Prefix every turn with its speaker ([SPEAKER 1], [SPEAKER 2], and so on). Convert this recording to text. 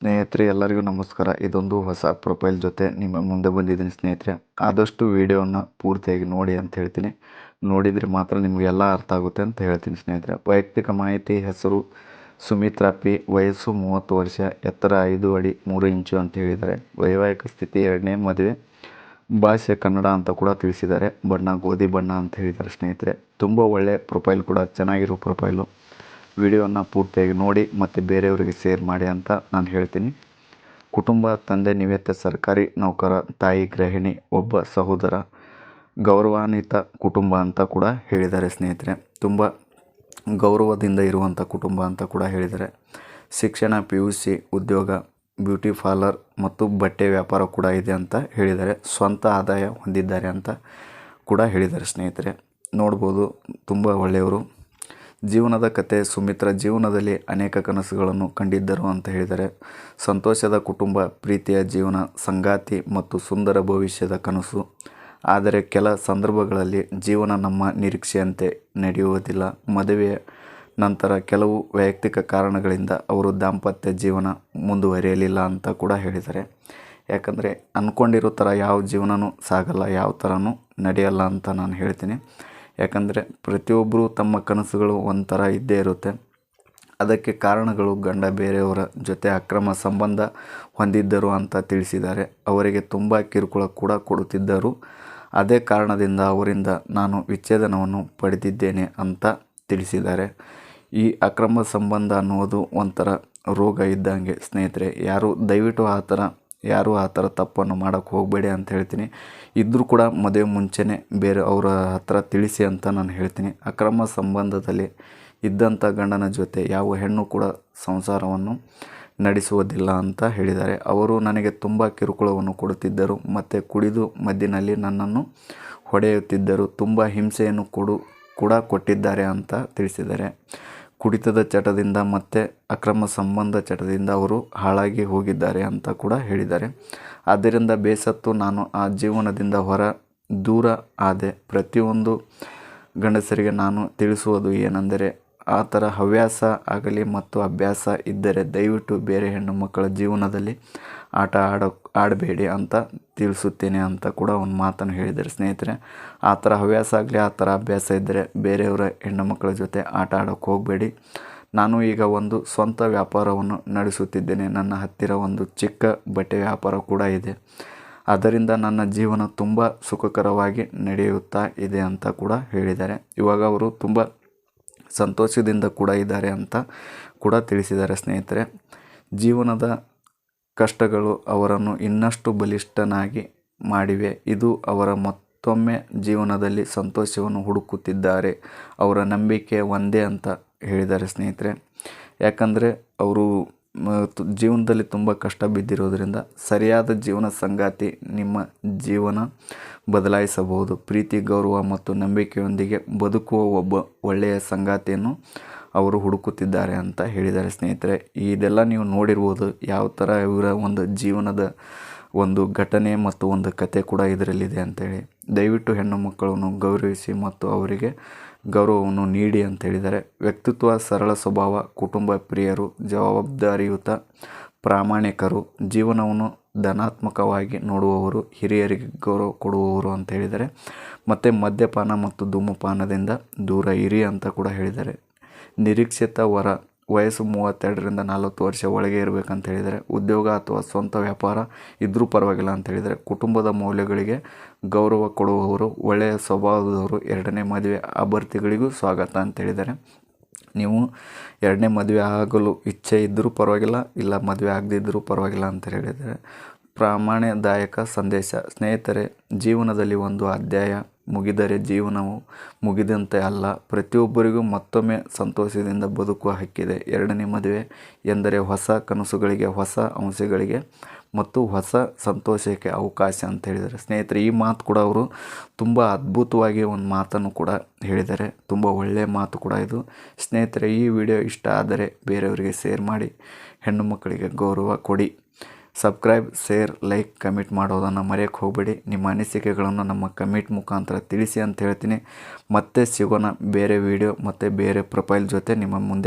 [SPEAKER 1] ಸ್ನೇಹಿತರೆ ಎಲ್ಲರಿಗೂ ನಮಸ್ಕಾರ. ಇದೊಂದು ಹೊಸ ಪ್ರೊಫೈಲ್ ಜೊತೆ ನಿಮ್ಮ ಮುಂದೆ ಬಂದಿದ್ದೀನಿ ಸ್ನೇಹಿತರೆ. ಆದಷ್ಟು ವಿಡಿಯೋನ ಪೂರ್ತಿಯಾಗಿ ನೋಡಿ ಅಂತ ಹೇಳ್ತೀನಿ. ನೋಡಿದರೆ ಮಾತ್ರ ನಿಮಗೆಲ್ಲ ಅರ್ಥ ಆಗುತ್ತೆ ಅಂತ ಹೇಳ್ತೀನಿ ಸ್ನೇಹಿತರೆ. ವೈಯಕ್ತಿಕ ಮಾಹಿತಿ: ಹೆಸರು ಸುಮಿತ್ರಾ ಪಿ, ವಯಸ್ಸು 30 ವರ್ಷ, ಎತ್ತರ 5 ಅಡಿ 3 ಇಂಚು ಅಂತ ಹೇಳಿದ್ದಾರೆ. ವೈವಾಹಿಕ ಸ್ಥಿತಿ 2ನೇ ಮದುವೆ, ಭಾಷೆ ಕನ್ನಡ ಅಂತ ಕೂಡ ತಿಳಿಸಿದ್ದಾರೆ. ಬಣ್ಣ ಗೋಧಿ ಬಣ್ಣ ಅಂತ ಹೇಳಿದ್ದಾರೆ ಸ್ನೇಹಿತರೆ. ತುಂಬ ಒಳ್ಳೆ ಪ್ರೊಫೈಲ್ ಕೂಡ, ಚೆನ್ನಾಗಿರೋ ಪ್ರೊಫೈಲು. ವಿಡಿಯೋನ ಪೂರ್ತಿಯಾಗಿ ನೋಡಿ ಮತ್ತು ಬೇರೆಯವರಿಗೆ ಶೇರ್ ಮಾಡಿ ಅಂತ ನಾನು ಹೇಳ್ತೀನಿ. ಕುಟುಂಬ: ತಂದೆ ನಿವೃತ್ತ ಸರ್ಕಾರಿ ನೌಕರ, ತಾಯಿ ಗೃಹಿಣಿ, ಒಬ್ಬ ಸಹೋದರ. ಗೌರವಾನ್ವಿತ ಕುಟುಂಬ ಅಂತ ಕೂಡ ಹೇಳಿದ್ದಾರೆ ಸ್ನೇಹಿತರೆ. ತುಂಬ ಗೌರವದಿಂದ ಇರುವಂಥ ಕುಟುಂಬ ಅಂತ ಕೂಡ ಹೇಳಿದ್ದಾರೆ. ಶಿಕ್ಷಣ PUC, ಉದ್ಯೋಗ ಬ್ಯೂಟಿ ಪಾರ್ಲರ್ ಮತ್ತು ಬಟ್ಟೆ ವ್ಯಾಪಾರ ಕೂಡ ಇದೆ ಅಂತ ಹೇಳಿದ್ದಾರೆ. ಸ್ವಂತ ಆದಾಯ ಹೊಂದಿದ್ದಾರೆ ಅಂತ ಕೂಡ ಹೇಳಿದ್ದಾರೆ ಸ್ನೇಹಿತರೆ. ನೋಡ್ಬೋದು, ತುಂಬ ಒಳ್ಳೆಯವರು. ಜೀವನದ ಕತೆ: ಸುಮಿತ್ರಾ ಜೀವನದಲ್ಲಿ ಅನೇಕ ಕನಸುಗಳನ್ನು ಕಂಡಿದ್ದರು ಅಂತ ಹೇಳಿದ್ದಾರೆ. ಸಂತೋಷದ ಕುಟುಂಬ, ಪ್ರೀತಿಯ ಜೀವನ, ಸಂಗಾತಿ ಮತ್ತು ಸುಂದರ ಭವಿಷ್ಯದ ಕನಸು. ಆದರೆ ಕೆಲ ಸಂದರ್ಭಗಳಲ್ಲಿ ಜೀವನ ನಮ್ಮ ನಿರೀಕ್ಷೆಯಂತೆ ನಡೆಯುವುದಿಲ್ಲ. ಮದುವೆಯ ನಂತರ ಕೆಲವು ವೈಯಕ್ತಿಕ ಕಾರಣಗಳಿಂದ ಅವರು ದಾಂಪತ್ಯ ಜೀವನ ಮುಂದುವರಿಯಲಿಲ್ಲ ಅಂತ ಕೂಡ ಹೇಳಿದ್ದಾರೆ. ಯಾಕಂದರೆ ಅಂದ್ಕೊಂಡಿರೋ ಥರ ಯಾವ ಜೀವನವೂ ಸಾಗಲ್ಲ, ಯಾವ ಥರನೂ ನಡೆಯಲ್ಲ ಅಂತ ನಾನು ಹೇಳ್ತೀನಿ. ಯಾಕಂದರೆ ಪ್ರತಿಯೊಬ್ಬರು ತಮ್ಮ ಕನಸುಗಳು ಒಂಥರ ಇದ್ದೇ ಇರುತ್ತೆ. ಅದಕ್ಕೆ ಕಾರಣಗಳು ಗಂಡ ಬೇರೆಯವರ ಜೊತೆ ಅಕ್ರಮ ಸಂಬಂಧ ಹೊಂದಿದ್ದರು ಅಂತ ತಿಳಿಸಿದ್ದಾರೆ. ಅವರಿಗೆ ತುಂಬ ಕಿರುಕುಳ ಕೂಡ ಕೊಡುತ್ತಿದ್ದರು. ಅದೇ ಕಾರಣದಿಂದ ಅವರಿಂದ ನಾನು ವಿಚ್ಛೇದನವನ್ನು ಪಡೆದಿದ್ದೇನೆ ಅಂತ ತಿಳಿಸಿದ್ದಾರೆ. ಈ ಅಕ್ರಮ ಸಂಬಂಧ ಅನ್ನೋದು ಒಂಥರ ರೋಗ ಇದ್ದಂಗೆ ಸ್ನೇಹಿತರೆ. ದಯವಿಟ್ಟು ಯಾರೂ ಆ ಥರ ತಪ್ಪನ್ನು ಮಾಡೋಕ್ಕೆ ಹೋಗಬೇಡಿ ಅಂತ ಹೇಳ್ತೀನಿ. ಇದ್ದರೂ ಕೂಡ ಮದುವೆ ಮುಂಚೆನೇ ಬೇರೆ ಅವರ ಹತ್ರ ತಿಳಿಸಿ ಅಂತ ನಾನು ಹೇಳ್ತೀನಿ. ಅಕ್ರಮ ಸಂಬಂಧದಲ್ಲಿ ಇದ್ದಂಥ ಗಂಡನ ಜೊತೆ ಯಾವ ಹೆಣ್ಣು ಕೂಡ ಸಂಸಾರವನ್ನು ನಡೆಸುವುದಿಲ್ಲ ಅಂತ ಹೇಳಿದ್ದಾರೆ. ಅವರು ನನಗೆ ತುಂಬ ಕಿರುಕುಳವನ್ನು ಕೊಡುತ್ತಿದ್ದರು ಮತ್ತು ಕುಡಿದು ಮದ್ದಿನಲ್ಲಿ ನನ್ನನ್ನು ಹೊಡೆಯುತ್ತಿದ್ದರು. ತುಂಬ ಹಿಂಸೆಯನ್ನು ಕೂಡ ಕೊಟ್ಟಿದ್ದಾರೆ ಅಂತ ತಿಳಿಸಿದ್ದಾರೆ. ಕುಡಿತದ ಚಟದಿಂದ ಮತ್ತು ಅಕ್ರಮ ಸಂಬಂಧ ಚಟದಿಂದ ಅವರು ಹಾಳಾಗಿ ಹೋಗಿದ್ದಾರೆ ಅಂತ ಕೂಡ ಹೇಳಿದ್ದಾರೆ. ಆದ್ದರಿಂದ ಬೇಸತ್ತು ನಾನು ಆ ಜೀವನದಿಂದ ದೂರ ಆದೆ. ಪ್ರತಿಯೊಂದು ಗಂಡಸರಿಗೆ ನಾನು ತಿಳಿಸುವುದು ಏನೆಂದರೆ, ಆ ಥರ ಹವ್ಯಾಸ ಆಗಲಿ ಮತ್ತು ಅಭ್ಯಾಸ ಇದ್ದರೆ ದಯವಿಟ್ಟು ಬೇರೆ ಹೆಣ್ಣು ಮಕ್ಕಳ ಜೀವನದಲ್ಲಿ ಆಡಬೇಡಿ ಅಂತ ತಿಳಿಸುತ್ತೇನೆ ಅಂತ ಕೂಡ ಒಂದು ಮಾತನ್ನು ಹೇಳಿದ್ದಾರೆ ಸ್ನೇಹಿತರೆ. ಆ ಥರ ಹವ್ಯಾಸ ಆಗಲಿ, ಆ ಥರ ಅಭ್ಯಾಸ ಇದ್ದರೆ ಬೇರೆಯವರ ಹೆಣ್ಣು ಮಕ್ಕಳ ಜೊತೆ ಆಟ ಆಡೋಕ್ಕೆ ಹೋಗಬೇಡಿ. ನಾನು ಈಗ ಒಂದು ಸ್ವಂತ ವ್ಯಾಪಾರವನ್ನು ನಡೆಸುತ್ತಿದ್ದೇನೆ. ನನ್ನ ಹತ್ತಿರ ಒಂದು ಚಿಕ್ಕ ಬಟ್ಟೆ ವ್ಯಾಪಾರ ಕೂಡ ಇದೆ. ಅದರಿಂದ ನನ್ನ ಜೀವನ ತುಂಬ ಸುಖಕರವಾಗಿ ನಡೆಯುತ್ತಾ ಇದೆ ಅಂತ ಕೂಡ ಹೇಳಿದ್ದಾರೆ. ಇವಾಗ ಅವರು ತುಂಬ ಸಂತೋಷದಿಂದ ಕೂಡ ಇದ್ದಾರೆ ಅಂತ ಕೂಡ ತಿಳಿಸಿದ್ದಾರೆ ಸ್ನೇಹಿತರೆ. ಜೀವನದ ಕಷ್ಟಗಳು ಅವರನ್ನು ಇನ್ನಷ್ಟು ಬಲಿಷ್ಠನಾಗಿ ಮಾಡಿವೆ. ಇದು ಅವರ ಮತ್ತೊಮ್ಮೆ ಜೀವನದಲ್ಲಿ ಸಂತೋಷವನ್ನು ಹುಡುಕುತ್ತಿದ್ದಾರೆ. ಅವರ ನಂಬಿಕೆ ಒಂದೇ ಅಂತ ಹೇಳಿದ್ದಾರೆ ಸ್ನೇಹಿತರೆ. ಯಾಕಂದರೆ ಅವರು ಜೀವನದಲ್ಲಿ ತುಂಬ ಕಷ್ಟ ಬಿದ್ದಿರೋದ್ರಿಂದ ಸರಿಯಾದ ಜೀವನ ಸಂಗಾತಿ ನಿಮ್ಮ ಜೀವನ ಬದಲಾಯಿಸಬಹುದು. ಪ್ರೀತಿ, ಗೌರವ ಮತ್ತು ನಂಬಿಕೆಯೊಂದಿಗೆ ಬದುಕುವ ಒಬ್ಬ ಒಳ್ಳೆಯ ಸಂಗಾತಿಯನ್ನು ಅವರು ಹುಡುಕುತ್ತಿದ್ದಾರೆ ಅಂತ ಹೇಳಿದ್ದಾರೆ ಸ್ನೇಹಿತರೆ. ಇದೆಲ್ಲ ನೀವು ನೋಡಿರ್ಬೋದು, ಯಾವ ಥರ ಇವರ ಒಂದು ಜೀವನದ ಒಂದು ಘಟನೆ ಮತ್ತು ಒಂದು ಕತೆ ಕೂಡ ಇದರಲ್ಲಿದೆ ಅಂತೇಳಿ. ದಯವಿಟ್ಟು ಹೆಣ್ಣು ಮಕ್ಕಳನ್ನು ಗೌರವಿಸಿ ಮತ್ತು ಅವರಿಗೆ ಗೌರವವನ್ನು ನೀಡಿ ಅಂತ ಹೇಳಿದ್ದಾರೆ. ವ್ಯಕ್ತಿತ್ವ: ಸರಳ ಸ್ವಭಾವ, ಕುಟುಂಬ ಪ್ರಿಯರು, ಜವಾಬ್ದಾರಿಯುತ, ಪ್ರಾಮಾಣಿಕರು, ಜೀವನವನ್ನು ಧನಾತ್ಮಕವಾಗಿ ನೋಡುವವರು, ಹಿರಿಯರಿಗೆ ಗೌರವ ಕೊಡುವವರು ಅಂತ ಹೇಳಿದ್ದಾರೆ. ಮತ್ತು ಮದ್ಯಪಾನ ಮತ್ತು ಧೂಮಪಾನದಿಂದ ದೂರ ಇರಿ ಅಂತ ಕೂಡ ಹೇಳಿದ್ದಾರೆ. ನಿರೀಕ್ಷಿತ ವರ: ವಯಸ್ಸು 32ರಿಂದ 40 ವರ್ಷ ಒಳಗೆ ಇರಬೇಕಂತ ಹೇಳಿದ್ದಾರೆ. ಉದ್ಯೋಗ ಅಥವಾ ಸ್ವಂತ ವ್ಯಾಪಾರ ಇದ್ದರೂ ಪರವಾಗಿಲ್ಲ ಅಂತ ಹೇಳಿದ್ದಾರೆ. ಕುಟುಂಬದ ಮೌಲ್ಯಗಳಿಗೆ ಗೌರವ ಕೊಡುವವರು, ಒಳ್ಳೆಯ ಸ್ವಭಾವದವರು. 2ನೇ ಮದುವೆ ಅಭ್ಯರ್ಥಿಗಳಿಗೂ ಸ್ವಾಗತ ಅಂತ ಹೇಳಿದ್ದಾರೆ. ನೀವು 2ನೇ ಮದುವೆ ಆಗಲು ಇಚ್ಛೆ ಇದ್ದರೂ ಪರವಾಗಿಲ್ಲ, ಇಲ್ಲ ಮದುವೆ ಆಗದಿದ್ದರೂ ಪರವಾಗಿಲ್ಲ ಅಂತ ಹೇಳಿದ್ದಾರೆ. ಪ್ರಾಮಾಣ್ಯದಾಯಕ ಸಂದೇಶ: ಸ್ನೇಹಿತರೆ, ಜೀವನದಲ್ಲಿ ಒಂದು ಅಧ್ಯಾಯ ಮುಗಿದರೆ ಜೀವನವು ಮುಗಿದಂತೆ ಅಲ್ಲ. ಪ್ರತಿಯೊಬ್ಬರಿಗೂ ಮತ್ತೊಮ್ಮೆ ಸಂತೋಷದಿಂದ ಬದುಕುವ ಹಕ್ಕಿದೆ. 2ನೇ ಮದುವೆ ಎಂದರೆ ಹೊಸ ಕನಸುಗಳಿಗೆ, ಹೊಸ ಅಂಶಗಳಿಗೆ ಮತ್ತು ಹೊಸ ಸಂತೋಷಕ್ಕೆ ಅವಕಾಶ ಅಂತ ಹೇಳಿದ್ದಾರೆ ಸ್ನೇಹಿತರೆ. ಈ ಮಾತು ಕೂಡ ಅವರು ತುಂಬ ಅದ್ಭುತವಾಗಿ ಒಂದು ಮಾತನ್ನು ಕೂಡ ಹೇಳಿದ್ದಾರೆ. ತುಂಬ ಒಳ್ಳೆಯ ಮಾತು ಕೂಡ ಇದು ಸ್ನೇಹಿತರೆ. ಈ ವಿಡಿಯೋ ಇಷ್ಟ ಆದರೆ ಬೇರೆಯವರಿಗೆ ಶೇರ್ ಮಾಡಿ. ಹೆಣ್ಣು ಮಕ್ಕಳಿಗೆ ಗೌರವ ಕೊಡಿ. ಸಬ್ಸ್ಕ್ರೈಬ್, ಶೇರ್, ಲೈಕ್, ಕಮೆಂಟ್ ಮಾಡೋದನ್ನು ಮರೆಯೋಕ್ಕೆ ಹೋಗಬೇಡಿ. ನಿಮ್ಮ ಅನಿಸಿಕೆಗಳನ್ನು ನಮ್ಮ ಕಮೆಂಟ್ ಮುಖಾಂತರ ತಿಳಿಸಿ ಅಂತ ಹೇಳ್ತೀನಿ. ಮತ್ತೆ ಸಿಗೋಣ ಬೇರೆ ವಿಡಿಯೋ ಮತ್ತು ಬೇರೆ ಪ್ರೊಫೈಲ್ ಜೊತೆ ನಿಮ್ಮ ಮುಂದೆ.